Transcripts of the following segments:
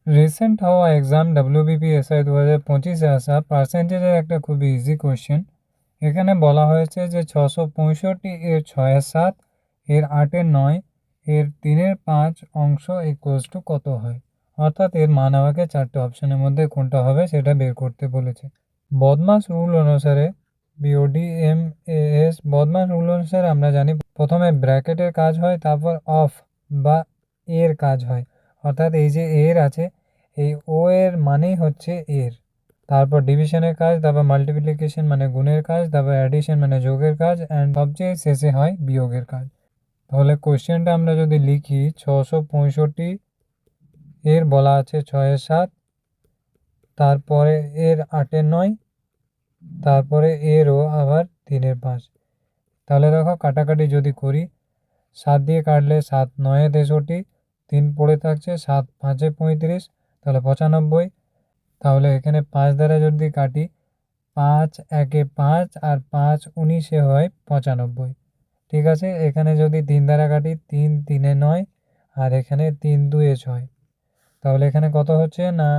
Recent হওয়া exam WBPSI 2025-এ আসা পার্সেন্টেজের একটা খুবই ইজি কোয়েশ্চেন। এখানে বলা হয়েছে যে 665 এর 6-7 এর 8-9 এর 3-5 অংশ ইকুয়ালস টু কত হয়। অর্থাৎ এর মান আমাকে চারটে অপশনের মধ্যে কোনটা হবে সেটা বের করতে বলেছে। বদমাস রুল অনুসারে BODMAS বদমাস রুল অনুসারে আমরা জানি প্রথমে ব্র্যাকেটের কাজ হয়, তারপর অফ বা এর কাজ হয়। অর্থাৎ এই যে এর আছে, এই ও এর মানেই হচ্ছে এর, তারপর ডিভিশনের কাজ, তারপর মাল্টিপ্লিকেশন মানে গুণের কাজ, তারপর অ্যাডিশন মানে যোগের কাজ, অ্যান্ড সবচেয়ে শেষে হয় বিয়োগের কাজ। তাহলে কোশ্চেনটা আমরা যদি লিখি 665 এর বলা আছে 6-7, তারপরে এর 8-9, তারপরে এরও আবার 3-5। তাহলে দেখো কাটাকাটি যদি করি, 7 দিয়ে কাটলে 7-9 63, 3 পড়ে থাকছে, 7-5 35, তাহলে 95। তাহলে এখানে 5 দ্বারা যদি কাটি, 5 একে 5 আর 5 19 হয় 95। ঠিক আছে, এখানে যদি 3 দ্বারা কাটি, 3 3 9 আর এখানে 3 2 6। তাহলে এখানে কত হচ্ছে না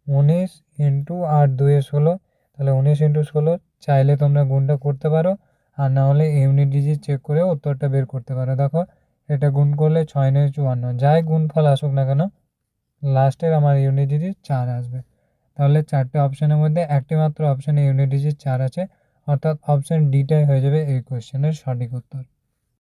19 ইন্টু 8 2 16। তাহলে 19 ইন্টু 16। চাইলে তোমরা গুণটা করতে পারো, আর না হলে ইউনিট ডিজিট চেক করে উত্তরটা বের করতে পারো। দেখো এটা গুণ করলে 6 9 54, যাই গুণফল আসুক না কেন লাস্টের আমার ইউনিট ডিজিট 4 আসবে। তাহলে চারটে অপশনের মধ্যে একটি মাত্র অপশনে ইউনিট ডিজিট 4 আছে, অর্থাৎ অপশন ডিটাই হয়ে যাবে এই কোয়েশ্চেনের সঠিক উত্তর।